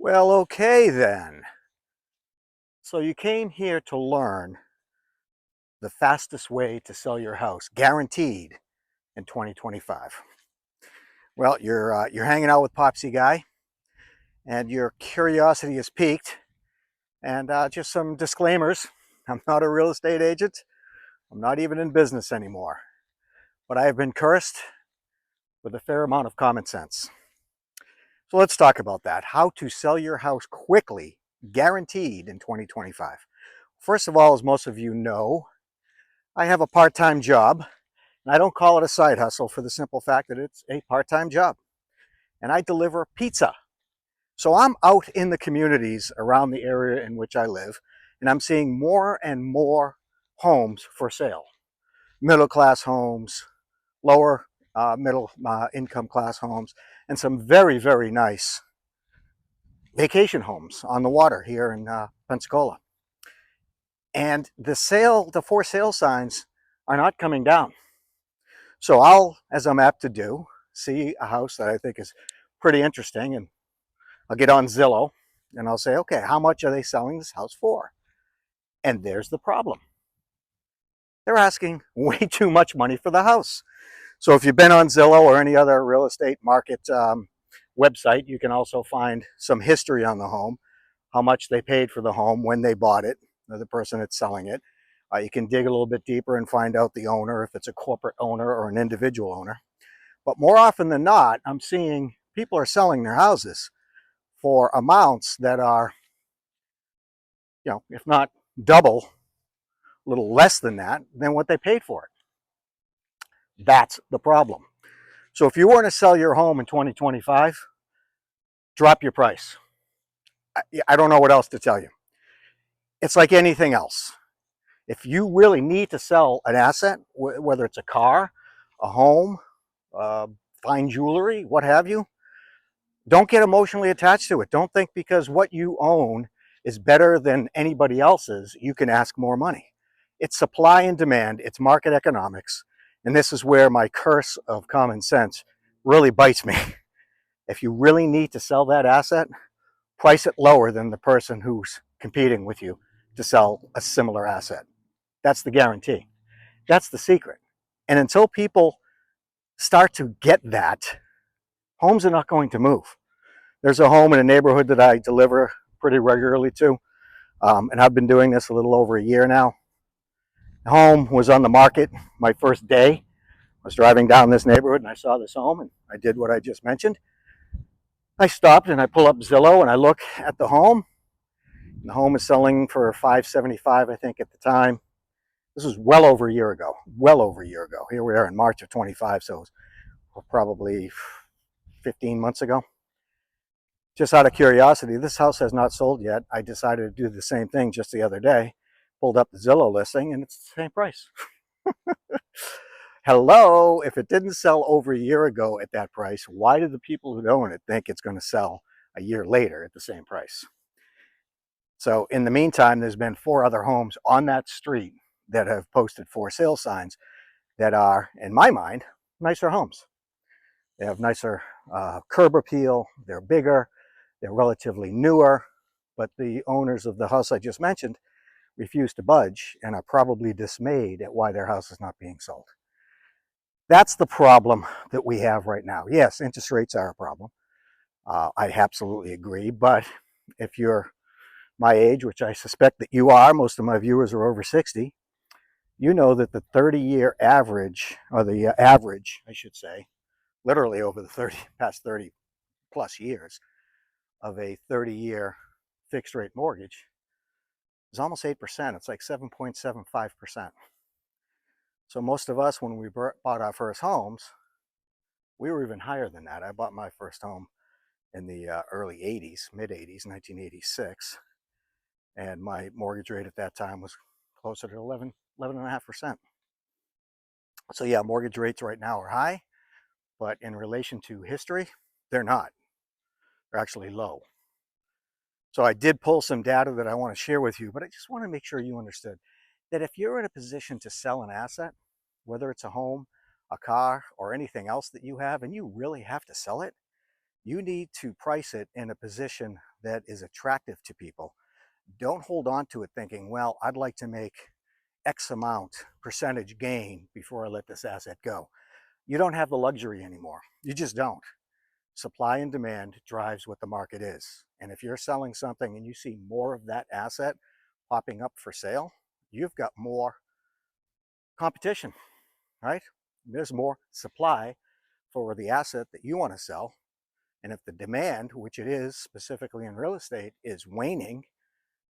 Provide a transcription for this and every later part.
Well, okay then. So you came here to learn the fastest way to sell your house, guaranteed in 2025. Well, you're hanging out with Popsy Guy, and your curiosity is piqued. And just some disclaimers: I'm not a real estate agent. I'm not even in business anymore. But I have been cursed with a fair amount of common sense. So let's talk about that. How to sell your house quickly, guaranteed in 2025. First of all, as most of you know, I have a part-time job, and I don't call it a side hustle for the simple fact that it's a part-time job. And I deliver pizza. So I'm out in the communities around the area in which I live, and I'm seeing more and more homes for sale. Middle-class homes, lower middle income class homes, and some very, very nice vacation homes on the water here in Pensacola. And the for sale signs are not coming down. So I'll, as I'm apt to do, see a house that I think is pretty interesting, and I'll get on Zillow and I'll say, okay, how much are they selling this house for? And there's the problem. They're asking way too much money for the house. So if you've been on Zillow or any other real estate market website, you can also find some history on the home, how much they paid for the home when they bought it, or the person that's selling it. You can dig a little bit deeper and find out the owner, if it's a corporate owner or an individual owner. But more often than not, I'm seeing people are selling their houses for amounts that are, if not double, a little less than that, than what they paid for it. That's the problem. So if you want to sell your home in 2025, drop your price. I don't know what else to tell you. It's like anything else. If you really need to sell an asset, whether it's a car, a home, uh, fine jewelry, what have you, don't get emotionally attached to it. Don't think because what you own is better than anybody else's, you can ask more money. It's supply and demand, it's market economics, and this is where my curse of common sense really bites me. If you really need to sell that asset, price it lower than the person who's competing with you to sell a similar asset. That's the guarantee. That's the secret. And until people start to get that, homes are not going to move. There's a home in a neighborhood that I deliver pretty regularly to, and I've been doing this a little over a year now. The home was on the market my first day. I was driving down this neighborhood and I saw this home, and I did what I just mentioned. I stopped and I pull up Zillow and I look at the home. The home is selling for $575, I think, at the time. This was well over a year ago. Well over a year ago. Here we are in March of 25, so it was probably 15 months ago. Just out of curiosity, this house has not sold yet. I decided to do the same thing just the other day. Pulled up the Zillow listing, and it's the same price. Hello, if it didn't sell over a year ago at that price, why do the people who own it think it's going to sell a year later at the same price? So in the meantime, there's been 4 other homes on that street that have posted for sale signs that are, in my mind, nicer homes. They have nicer curb appeal, they're bigger, they're relatively newer, but the owners of the house I just mentioned refuse to budge and are probably dismayed at why their house is not being sold. That's the problem that we have right now. Yes, interest rates are a problem. I absolutely agree, but if you're my age, which I suspect that you are, most of my viewers are over 60, you know that the 30-year average, or the average, I should say, literally over the past 30 plus years of a 30-year fixed rate mortgage is almost 8%. It's like 7.75%. So most of us, when we bought our first homes, we were even higher than that. I bought my first home in the early 80s, mid 80s, 1986. And my mortgage rate at that time was closer to 11.5%. So yeah, mortgage rates right now are high, but in relation to history, they're not. They're actually low. So I did pull some data that I want to share with you, but I just want to make sure you understood that if you're in a position to sell an asset, whether it's a home, a car, or anything else that you have, and you really have to sell it, you need to price it in a position that is attractive to people, don't hold on to it thinking, well, I'd like to make X amount percentage gain before I let this asset go. You don't have the luxury anymore. You just don't. Supply and demand drives what the market is. And if you're selling something and you see more of that asset popping up for sale, you've got more competition, right? There's more supply for the asset that you want to sell. And if the demand, which it is specifically in real estate, is waning,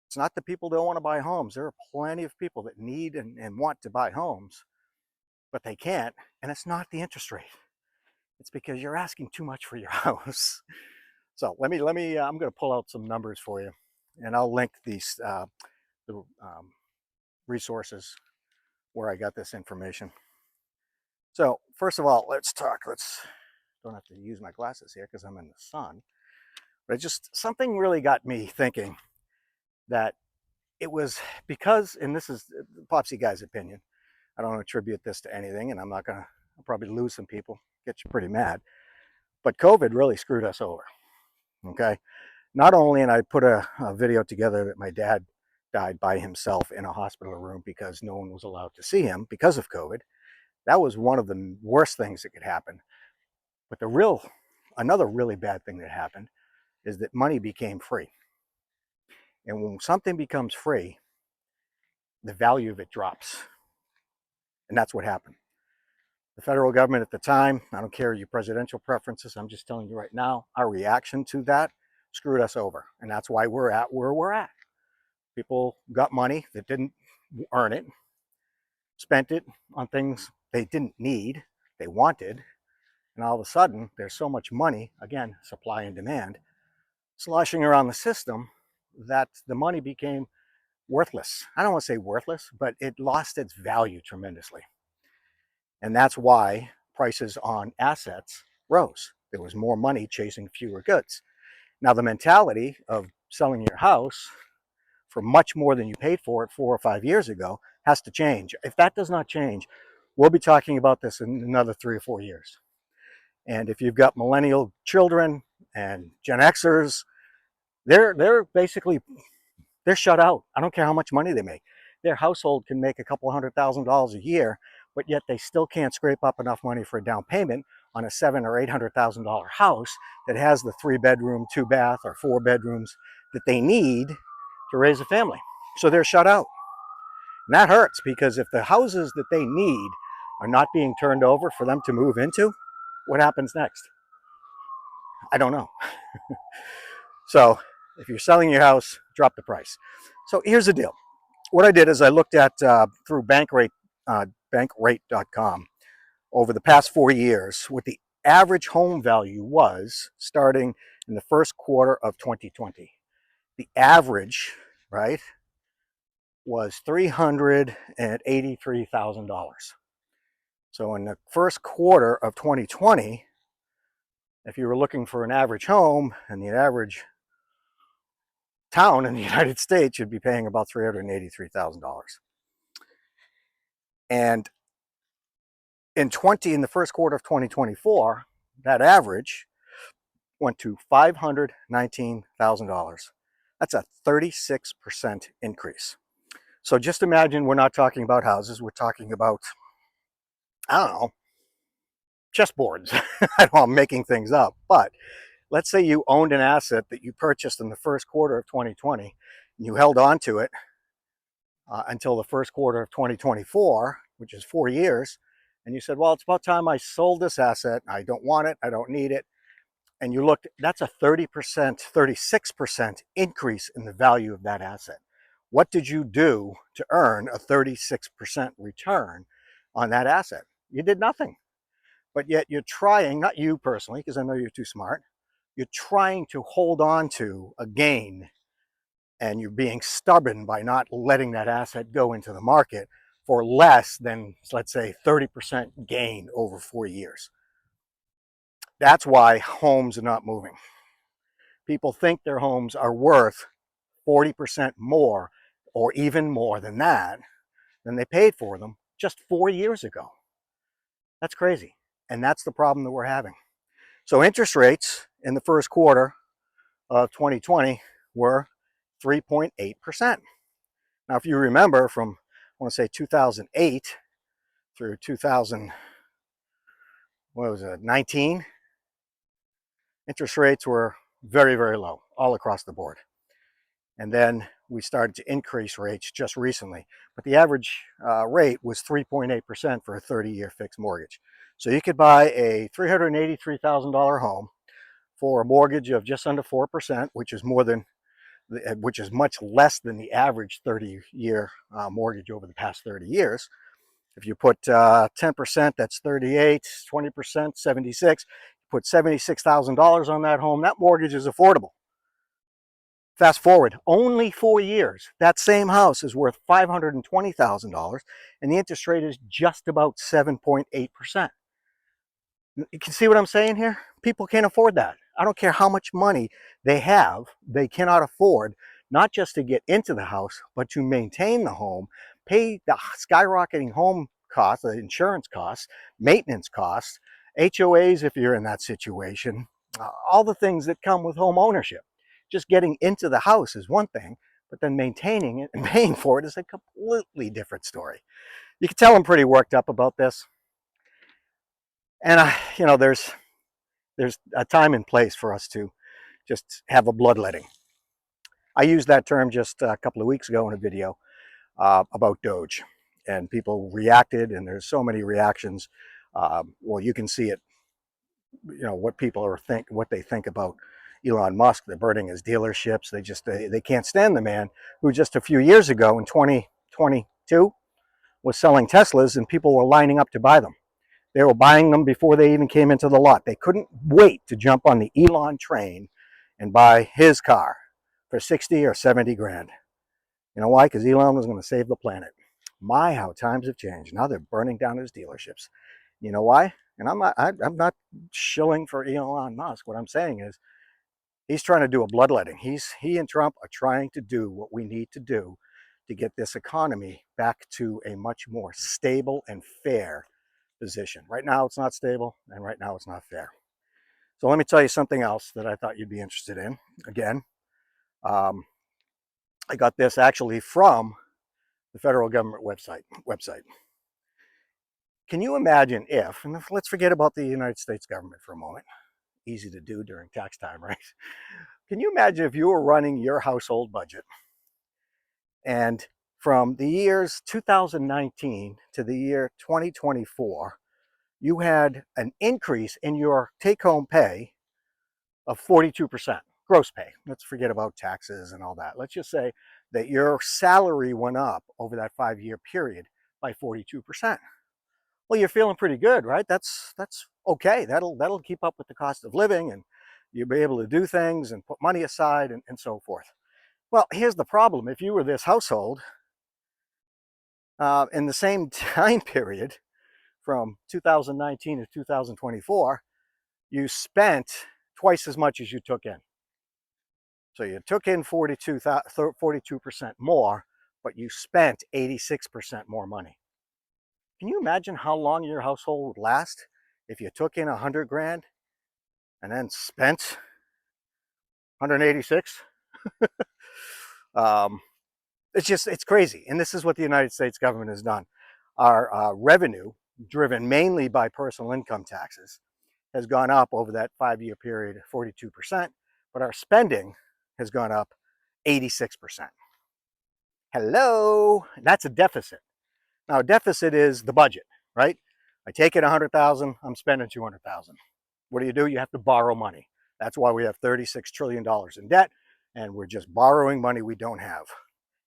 it's not that people don't want to buy homes. There are plenty of people that need and want to buy homes, but they can't. And it's not the interest rate. It's because you're asking too much for your house. So I'm going to pull out some numbers for you, and I'll link these the resources where I got this information. So first of all, don't have to use my glasses here because I'm in the sun, but something really got me thinking that it was because, and this is Popsy Guy's opinion, I don't attribute this to anything, and I'll probably lose some people, get you pretty mad, but COVID really screwed us over, okay? Not only, and I put a video together that my dad died by himself in a hospital room because no one was allowed to see him because of COVID. That was one of the worst things that could happen. But another really bad thing that happened is that money became free. And when something becomes free, the value of it drops. And that's what happened. The federal government at the time, I don't care your presidential preferences, I'm just telling you right now, our reaction to that screwed us over. And that's why we're at where we're at. People got money that didn't earn it, spent it on things they didn't need, they wanted, and all of a sudden there's so much money, again, supply and demand, sloshing around the system that the money became worthless. I don't want to say worthless, but it lost its value tremendously. And that's why prices on assets rose. There was more money chasing fewer goods. Now the mentality of selling your house for much more than you paid for it 4 or 5 years ago has to change. If that does not change, we'll be talking about this in another 3 or 4 years. And if you've got millennial children and Gen Xers, they're basically, they're shut out. I don't care how much money they make. Their household can make a couple $100,000 a year, but yet they still can't scrape up enough money for a down payment on a $700,000 or $800,000 house that has the 3-bedroom, 2-bath, or 4 bedrooms that they need to raise a family. So they're shut out. And that hurts, because if the houses that they need are not being turned over for them to move into, what happens next? I don't know. So if you're selling your house, drop the price. So here's the deal. What I did is I looked at through Bankrate, Bankrate.com, over the past 4 years what the average home value was starting in the first quarter of 2020. The average, right, was $383,000. So in the first quarter of 2020, if you were looking for an average home, and the average town in the United States, you'd be paying about $383,000. And in the first quarter of 2024, that average went to $519,000. That's a 36% increase. So just imagine, we're not talking about houses, we're talking about, I don't know, chessboards. I know I'm making things up, but let's say you owned an asset that you purchased in the first quarter of 2020, and you held on to it until the first quarter of 2024, which is 4 years, and you said, well, it's about time I sold this asset. I don't want it, I don't need it. And you looked, that's a 30%, 36% increase in the value of that asset. What did you do to earn a 36% return on that asset? You did nothing. But yet you're trying, not you personally, because I know you're too smart, you're trying to hold on to a gain, and you're being stubborn by not letting that asset go into the market for less than, let's say, 30% gain over 4 years. That's why homes are not moving. People think their homes are worth 40% more, or even more than that, than they paid for them just 4 years ago. That's crazy. And that's the problem that we're having. So interest rates in the first quarter of 2020 were 3.8%. Now, if you remember from, I want to say 2008 through 2000, what was it, 19, interest rates were very, very low all across the board. And then we started to increase rates just recently. But the average rate was 3.8% for a 30-year fixed mortgage. So you could buy a $383,000 home for a mortgage of just under 4%, which is much less than the average 30-year mortgage over the past 30 years. If you put 10%, that's 38, 20%, 76. Put $76,000 on that home, that mortgage is affordable. Fast forward only 4 years, that same house is worth $520,000 and the interest rate is just about 7.8%. You can see what I'm saying here? People can't afford that. I don't care how much money they have, they cannot afford not just to get into the house, but to maintain the home, pay the skyrocketing home costs, the insurance costs, maintenance costs, HOAs if you're in that situation, all the things that come with home ownership. Just getting into the house is one thing, but then maintaining it and paying for it is a completely different story. You can tell I'm pretty worked up about this. And there's a time and place for us to just have a bloodletting. I used that term just a couple of weeks ago in a video about Doge, and people reacted, and there's so many reactions. Well, you can see it, what people what they think about Elon Musk. They're burning his dealerships. They can't stand the man who just a few years ago in 2022 was selling Teslas, and people were lining up to buy them. They were buying them before they even came into the lot. They couldn't wait to jump on the Elon train and buy his car for 60 or 70 grand. You know why? Because Elon was going to save the planet. My, how times have changed. Now they're burning down his dealerships. You know why? And I'm not shilling for Elon Musk. What I'm saying is he's trying to do a bloodletting. He and Trump are trying to do what we need to do to get this economy back to a much more stable and fair position. Right now it's not stable, and right now it's not fair. So let me tell you something else that I thought you'd be interested in. Again, I got this actually from the federal government website. Can you imagine if, and let's forget about the United States government for a moment, easy to do during tax time, right? Can you imagine if you were running your household budget and from the years 2019 to the year 2024, you had an increase in your take-home pay of 42%, gross pay. Let's forget about taxes and all that. Let's just say that your salary went up over that 5-year period by 42%. Well, you're feeling pretty good, right? That's okay. That'll keep up with the cost of living, and you'll be able to do things and put money aside and so forth. Well, here's the problem. If you were this household in the same time period from 2019 to 2024, you spent twice as much as you took in. So you took in 42% more, but you spent 86% more money. Can you imagine how long your household would last if you took in 100 grand and then spent 186? It's crazy. And this is what the United States government has done. Our revenue, driven mainly by personal income taxes, has gone up over that 5-year period 42%, but our spending has gone up 86%. Hello, that's a deficit. Now, a deficit is the budget, right? I take in 100,000, I'm spending 200,000. What do? You have to borrow money. That's why we have $36 trillion in debt, and we're just borrowing money we don't have.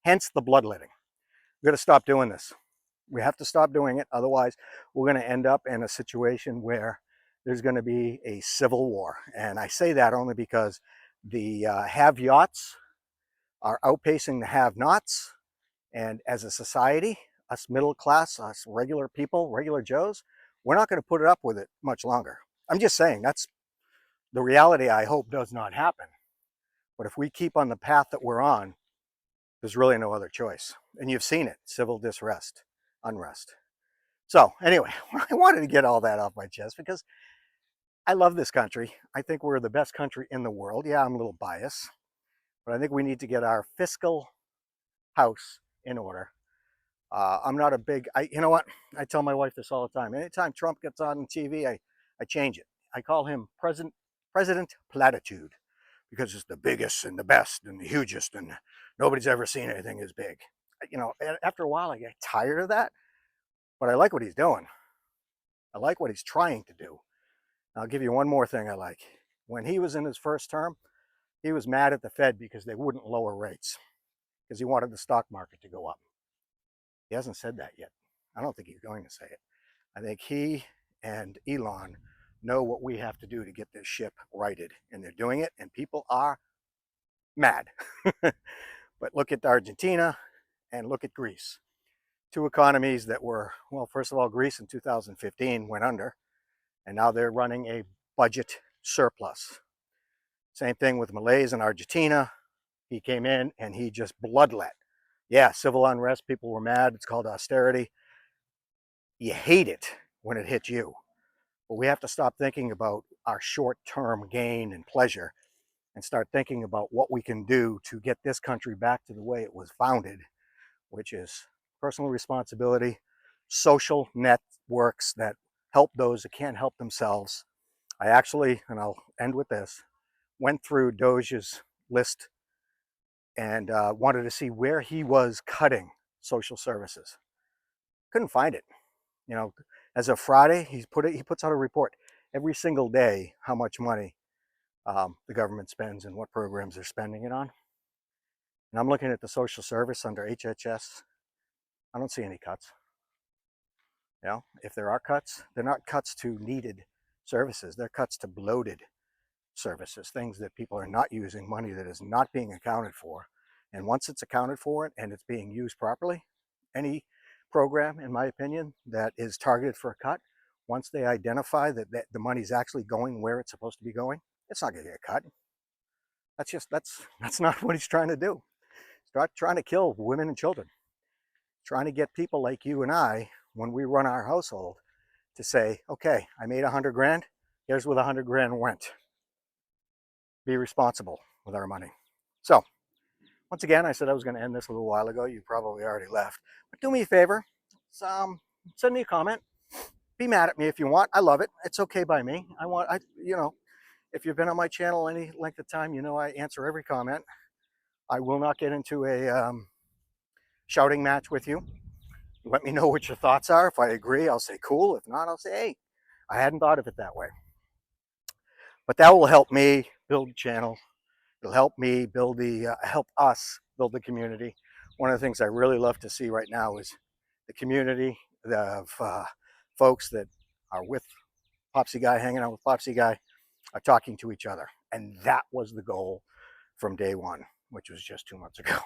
Hence the bloodletting. We've got to stop doing this. We have to stop doing it. Otherwise, we're going to end up in a situation where there's going to be a civil war. And I say that only because the have-yots are outpacing the have-nots. And as a society, us middle class, us regular people, regular Joes, we're not going to put it up with it much longer. I'm just saying that's the reality I hope does not happen. But if we keep on the path that we're on, there's really no other choice. And you've seen it, civil unrest. So anyway, I wanted to get all that off my chest because I love this country. I think we're the best country in the world. Yeah, I'm a little biased, but I think we need to get our fiscal house in order. I'm not a big, you know what? I tell my wife this all the time. Anytime Trump gets on TV, I change it. I call him President Platitude because it's the biggest and the best and the hugest, and nobody's ever seen anything as big. You know, after a while, I get tired of that, but I like what he's doing. I like what he's trying to do. I'll give you one more thing I like. When he was in his first term, he was mad at the Fed because they wouldn't lower rates because he wanted the stock market to go up. He hasn't said that yet. I don't think he's going to say it. I think he and Elon know what we have to do to get this ship righted, and they're doing it, and people are mad. But look at Argentina and look at Greece. Two economies that were, well, first of all, Greece in 2015 went under, and now they're running a budget surplus. Same thing with Malaysia and Argentina. He came in and he just bloodlet. Yeah, civil unrest, people were mad. It's called austerity. You hate it when it hits you. But we have to stop thinking about our short-term gain and pleasure and start thinking about what we can do to get this country back to the way it was founded, which is personal responsibility, social networks that help those that can't help themselves. I actually, and I'll end with this, went through Doge's list and wanted to see where he was cutting social services. Couldn't find it. You know, as of Friday, he puts out a report every single day how much money the government spends and what programs they're spending it on. And I'm looking at the social service under HHS. I don't see any cuts. You know, if there are cuts, they're not cuts to needed services. They're cuts to bloated services, things that people are not using, money that is not being accounted for. And once it's accounted for and it's being used properly, any program, in my opinion, that is targeted for a cut, once they identify that the money's actually going where it's supposed to be going, it's not going to get cut. That's not what he's trying to do. He's not trying to kill women and children. He's trying to get people like you and I, when we run our household, to say, okay, I made 100 grand. Here's where the 100 grand went. Be responsible with our money. So, once again, I said I was going to end this a little while ago. You probably already left. But do me a favor. Send me a comment. Be mad at me if you want. I love it. It's okay by me. You know, if you've been on my channel any length of time, you know I answer every comment. I will not get into a shouting match with you. Let me know what your thoughts are. If I agree, I'll say cool. If not, I'll say, hey, I hadn't thought of it that way. But that will help me build the channel. It'll help me build help us build the community. One of the things I really love to see right now is the community of folks that are with Popsy Guy, hanging out with Popsy Guy, are talking to each other. And that was the goal from day one, which was just 2 months ago.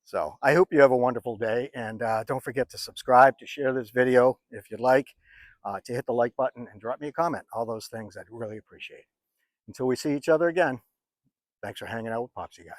So I hope you have a wonderful day, and don't forget to subscribe, to share this video if you'd like, to hit the like button and drop me a comment. All those things I'd really appreciate. Until we see each other again, thanks for hanging out with Popsy Guy.